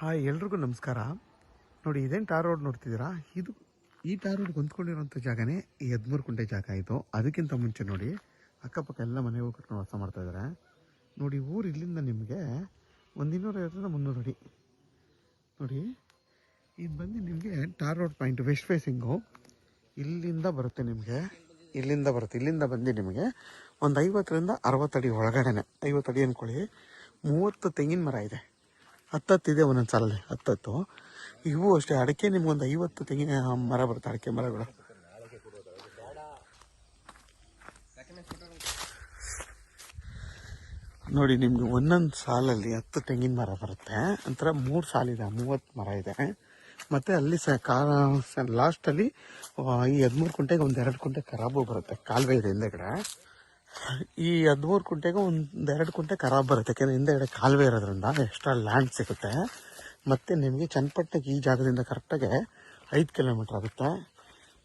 Hi, ಎಲ್ರಿಗೂ ನಮಸ್ಕಾರ. ನೋಡಿ, ಇದೇನು ಟಾರ್ ರೋಡ್ ನೋಡ್ತಿದ್ದೀರಾ? ಈ ಟಾರ್ ರೋಡ್ ಹೊಂದ್ಕೊಂಡಿರೋಂಥ ಜಾಗನೇ ಈ 13 ಕುಂಟೆ ಜಾಗ. ಇದು ಅದಕ್ಕಿಂತ ಮುಂಚೆ ನೋಡಿ, ಅಕ್ಕಪಕ್ಕ ಎಲ್ಲ ಮನೆಗಳು ಕಟ್ಕೊಂಡು ವಾಸ ಮಾಡ್ತಾ ಇದ್ದಾರೆ. ನೋಡಿ, ಊರು ಇಲ್ಲಿಂದ ನಿಮಗೆ 250-300 ಅಡಿ. ನೋಡಿ, ಇದು ಬಂದು ನಿಮಗೆ tar road point west facing ಇಲ್ಲಿಂದ ಬರುತ್ತೆ. ಇಲ್ಲಿಂದ ಬಂದು ನಿಮಗೆ ಒಂದು 50-60 ಅಡಿ ಒಳಗಡೆನೆ, 50 ಅಡಿ ಅಂದ್ಕೊಳ್ಳಿ. 30 ತೆಂಗಿನ ಮರ ಇದೆ, 10 ಇದೆ ಒಂದೊಂದು ಸಾಲಲ್ಲಿ 10. ಇವು ಅಷ್ಟೇ, ಅಡಿಕೆ ನಿಮ್ಗೊಂದು 50 ತೆಂಗಿನ ಮರ ಬರುತ್ತೆ, ಅಡಿಕೆ ಮರಗಳು. ನೋಡಿ, ನಿಮ್ಗೆ ಒಂದೊಂದು ಸಾಲಲ್ಲಿ 10 ತೆಂಗಿನ ಮರ ಬರುತ್ತೆ. ಒಂಥರ 3 ಸಾಲಿದೆ, 30 ಮರ ಇದೆ. ಮತ್ತೆ ಅಲ್ಲಿ ಲಾಸ್ಟಲ್ಲಿ ಈ 13 ಕುಂಟೆಗೆ 1-2 ಕುಂಟೆ ಖರಾಬು ಬರುತ್ತೆ, ಕಾಲುವೆ ಇದೆ ಹಿಂದೆಗಡೆ. ಈ 13 ಕುಂಟೆಗೆ 1-2 ಕುಂಟೆ ಖರಾಬ್ ಬರುತ್ತೆ, ಯಾಕೆಂದರೆ ಹಿಂದೆಗಡೆ ಕಾಲುವೆ ಇರೋದ್ರಿಂದ ಎಕ್ಸ್ಟ್ರಾ ಲ್ಯಾಂಡ್ ಸಿಗುತ್ತೆ. ಮತ್ತು ನಿಮಗೆ ಚನ್ನಪಟ್ಟಣಕ್ಕೆ ಈ ಜಾಗದಿಂದ ಕರೆಕ್ಟಾಗಿ 5 ಕಿಲೋಮೀಟ್ರ್ ಆಗುತ್ತೆ.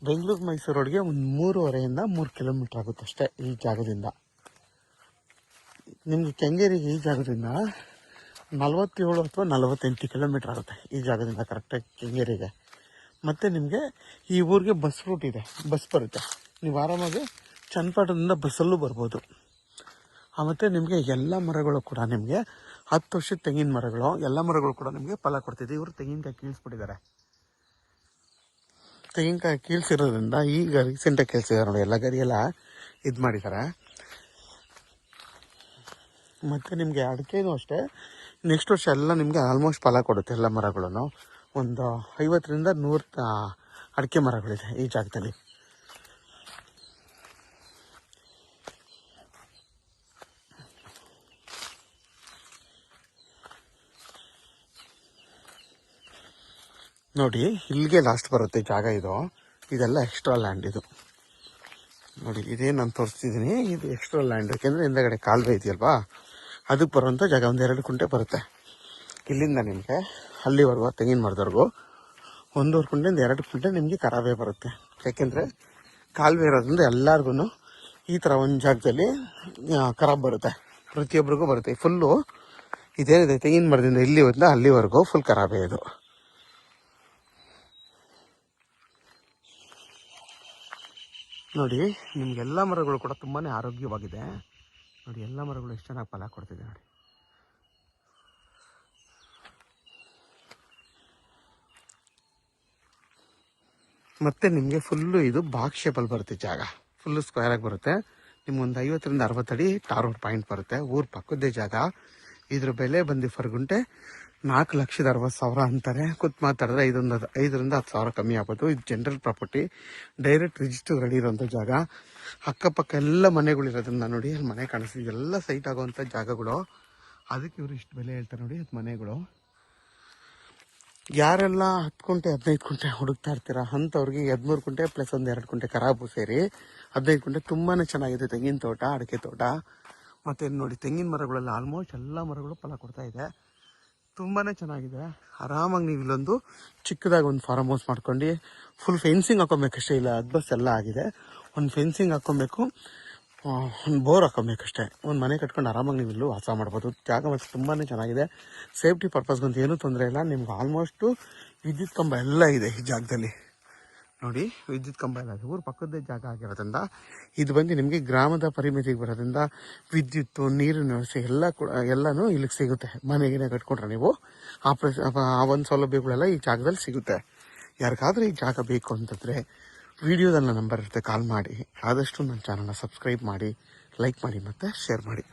ಬೆಂಗಳೂರು ಮೈಸೂರು ರೋಡ್ಗೆ ಒಂದು 3.5-3 ಕಿಲೋಮೀಟ್ರ್ ಆಗುತ್ತೆ ಅಷ್ಟೇ ಈ ಜಾಗದಿಂದ. ನಿಮಗೆ ಕೆಂಗೇರಿಗೆ ಈ ಜಾಗದಿಂದ 47 ಅಥವಾ 48 ಕಿಲೋಮೀಟ್ರ್ ಆಗುತ್ತೆ ಈ ಜಾಗದಿಂದ ಕರೆಕ್ಟಾಗಿ ಕೆಂಗೇರಿಗೆ. ಮತ್ತು ನಿಮಗೆ ಈ ಊರಿಗೆ ಬಸ್ ರೂಟ್ ಇದೆ, ಬಸ್ ಬರುತ್ತೆ. ನೀವು ಆರಾಮಾಗಿ ಚನ್ನಪಟ್ಟಣದಿಂದ ಬಸ್ಸಲ್ಲೂ ಬರ್ಬೋದು. ಮತ್ತು ನಿಮಗೆ ಎಲ್ಲ ಮರಗಳು ಕೂಡ ನಿಮಗೆ 10 ವರ್ಷದ ತೆಂಗಿನ ಮರಗಳು, ಎಲ್ಲ ಮರಗಳು ಕೂಡ ನಿಮಗೆ ಫಲ ಕೊಡ್ತಿದೆ. ಇವರು ತೆಂಗಿನಕಾಯಿ ಕೀಳಿಸ್ಬಿಟ್ಟಿದ್ದಾರೆ. ತೆಂಗಿನಕಾಯಿ ಕೀಳ್ಸಿರೋದ್ರಿಂದ ಈಗ ರೀಸೆಂಟಾಗಿ ಕೇಳಿಸಿದ್ದಾರೆ ನೋಡಿ, ಎಲ್ಲ ಗರಿಯೆಲ್ಲ ಇದು ಮಾಡಿದ್ದಾರೆ. ಮತ್ತು ನಿಮಗೆ ಅಡಿಕೆನೂ ಅಷ್ಟೇ, ನೆಕ್ಸ್ಟ್ ವರ್ಷ ಎಲ್ಲ ನಿಮಗೆ ಆಲ್ಮೋಸ್ಟ್ ಫಲ ಕೊಡುತ್ತೆ. ಎಲ್ಲ ಮರಗಳನ್ನು ಒಂದು 50-100 ಅಡಿಕೆ ಮರಗಳಿದೆ ಈ ಜಾಗದಲ್ಲಿ. ನೋಡಿ, ಇಲ್ಲಿಗೆ ಲಾಸ್ಟ್ ಬರುತ್ತೆ ಜಾಗ. ಇದೆಲ್ಲ ಎಕ್ಸ್ಟ್ರಾ ಲ್ಯಾಂಡ್. ಇದು ನೋಡಿ, ಇದೇನು ನಾನು ತೋರಿಸ್ತಿದ್ದೀನಿ, ಇದು ಎಕ್ಸ್ಟ್ರಾ ಲ್ಯಾಂಡ್. ಯಾಕೆಂದರೆ ಹಿಂದೆಗಡೆ ಕಾಲುವೆ ಇದೆಯಲ್ವಾ, ಅದಕ್ಕೆ ಬರುವಂಥ ಜಾಗ 1-2 ಕುಂಟೆ ಬರುತ್ತೆ. ಇಲ್ಲಿಂದ ನಿಮಗೆ ಅಲ್ಲಿವರೆಗೂ ತೆಂಗಿನ ಮರದವರೆಗೂ 1.5 ಕುಂಟೆಯಿಂದ 2 ಕುಂಟೆ ನಿಮಗೆ ಖರಾಬೇ ಬರುತ್ತೆ. ಯಾಕೆಂದರೆ ಕಾಲುವೆ ಇರೋದ್ರಿಂದ ಎಲ್ಲರಿಗೂ ಈ ಥರ ಒಂದು ಜಾಗದಲ್ಲಿ ಖರಾಬ್ ಬರುತ್ತೆ, ಪ್ರತಿಯೊಬ್ಬರಿಗೂ ಬರುತ್ತೆ. ಫುಲ್ಲು ಇದೇನಿದೆ ತೆಂಗಿನ ಮರದಿಂದ ಇಲ್ಲಿಂದ ಅಲ್ಲಿವರೆಗೂ ಫುಲ್ ಖರಾಬೇ ಇದು. ನೋಡಿ, ನಿಮಗೆಲ್ಲ ಮರಗಳು ಕೂಡ ತುಂಬಾ ಆರೋಗ್ಯವಾಗಿದೆ. ನೋಡಿ, ಎಲ್ಲ ಮರಗಳು ಎಷ್ಟು ಚೆನ್ನಾಗಿ ಫಲ ಕೊಡ್ತಿದೆ ನೋಡಿ. ಮತ್ತು ನಿಮಗೆ ಫುಲ್ಲು ಇದು ಬಾಕ್ಸ್ ಶೇಪಲ್ಲಿ ಬರುತ್ತೆ ಜಾಗ, ಫುಲ್ಲು ಸ್ಕ್ವೇರಾಗಿ ಬರುತ್ತೆ. ನಿಮ್ಗೊಂದು 50-60 ಅಡಿ ಟಾರ್ ರೋಡ್ ಪಾಯಿಂಟ್ ಬರುತ್ತೆ. ಊರು ಪಕ್ಕದ್ದೇ ಜಾಗ. ಇದ್ರ ಬೆಲೆ ಬಂದು ಫರ್ ಗುಂಟೆ 4,60,000 ಅಂತಾರೆ. ಕೂತ್ ಮಾತಾಡಿದ್ರೆ 5-10,000 ಕಮ್ಮಿ ಆಗ್ಬೋದು. ಇದು general property, direct register ready ಇರೋಂಥ ಜಾಗ. ಅಕ್ಕಪಕ್ಕ ಎಲ್ಲ ಮನೆಗಳಿರೋದ್ರಿಂದ ನೋಡಿ, ಅಲ್ಲಿ ಮನೆ ಕಾಣಿಸ್ತೀವಿ, ಎಲ್ಲ ಸೈಟ್ ಆಗೋವಂಥ ಜಾಗಗಳು. ಅದಕ್ಕೆ ಇವರು ಇಷ್ಟು ಬೆಲೆ ಹೇಳ್ತಾರೆ ನೋಡಿ. ಅದು ಮನೆಗಳು. ಯಾರೆಲ್ಲ 10 ಕುಂಟೆ 15 ಕುಂಟೆ ಹುಡುಕ್ತಾ ಇರ್ತೀರ ಅಂಥವ್ರಿಗೆ 13 ಕುಂಟೆ ಪ್ಲಸ್ 1-2 ಕುಂಟೆ ಖರಾಬು ಸೇರಿ 15 ಕುಂಟೆ ತುಂಬಾ ಚೆನ್ನಾಗಿದೆ. ತೆಂಗಿನ ತೋಟ, ಅಡಿಕೆ ತೋಟ. ಮತ್ತು ನೋಡಿ, ತೆಂಗಿನ ಮರಗಳೆಲ್ಲ ಆಲ್ಮೋಸ್ಟ್ ಎಲ್ಲ ಮರಗಳು ಫಲ ಕೊಡ್ತಾ ಇದೆ. ತುಂಬಾ ಚೆನ್ನಾಗಿದೆ. ಆರಾಮಾಗಿ ನೀವು ಇಲ್ಲೊಂದು ಚಿಕ್ಕದಾಗಿ ಒಂದು ಫಾರ್ಮ್ ಹೌಸ್ ಮಾಡ್ಕೊಂಡು ಫುಲ್ ಫೆನ್ಸಿಂಗ್ ಹಾಕೊಬೇಕಷ್ಟೇ. ಇಲ್ಲ ಅದ್ಬಸ್ ಎಲ್ಲ ಆಗಿದೆ, ಒಂದು ಫೆನ್ಸಿಂಗ್ ಹಾಕ್ಕೊಬೇಕು, ಒಂದು ಬೋರ್ ಹಾಕ್ಕೊಬೇಕಷ್ಟೇ. ಒಂದು ಮನೆ ಕಟ್ಕೊಂಡು ಆರಾಮಾಗಿ ನೀವು ಇಲ್ಲೂ ವಾಸ ಮಾಡ್ಬೋದು. ಜಾಗ ಮತ್ತು ತುಂಬಾ ಚೆನ್ನಾಗಿದೆ. ಸೇಫ್ಟಿ ಪರ್ಪಸ್ಗಂತೂ ಏನೂ ತೊಂದರೆ ಇಲ್ಲ. ನಿಮ್ಗೆ ಆಲ್ಮೋಸ್ಟು ವಿದ್ಯುತ್ ಕಂಬ ಎಲ್ಲ ಇದೆ ಈ ಜಾಗದಲ್ಲಿ. ನೋಡಿ, ವಿದ್ಯುತ್ ಕಂಬ ಎಲ್ಲ ಇದೆ. ಊರು ಪಕ್ಕದ ಜಾಗ ಆಗಿರೋದ್ರಿಂದ ಇದು ಬಂದು ನಿಮಗೆ ಗ್ರಾಮದ ಪರಿಮಿತಿಗೆ ಬರೋದ್ರಿಂದ ವಿದ್ಯುತ್ತು, ನೀರಿನ ವ್ಯವಸ್ಥೆ ಎಲ್ಲ ಕೂಡ ಎಲ್ಲನೂ ಇಲ್ಲಿಗೆ ಸಿಗುತ್ತೆ. ಮನೆಗೇನೆ ಕಟ್ಕೊಂಡ್ರೆ ನೀವು ಆ ಒಂದು ಸೌಲಭ್ಯಗಳೆಲ್ಲ ಈ ಜಾಗದಲ್ಲಿ ಸಿಗುತ್ತೆ. ಯಾರಿಗಾದ್ರೂ ಈ ಜಾಗ ಬೇಕು ಅಂತಂದರೆ ವಿಡಿಯೋದಲ್ಲಿ ನಂಬರ್ ಇರುತ್ತೆ, ಕಾಲ್ ಮಾಡಿ. ಆದಷ್ಟು ನನ್ನ ಚಾನಲ್ನ ಸಬ್ಸ್ಕ್ರೈಬ್ ಮಾಡಿ, ಲೈಕ್ ಮಾಡಿ ಮತ್ತು ಶೇರ್ ಮಾಡಿ.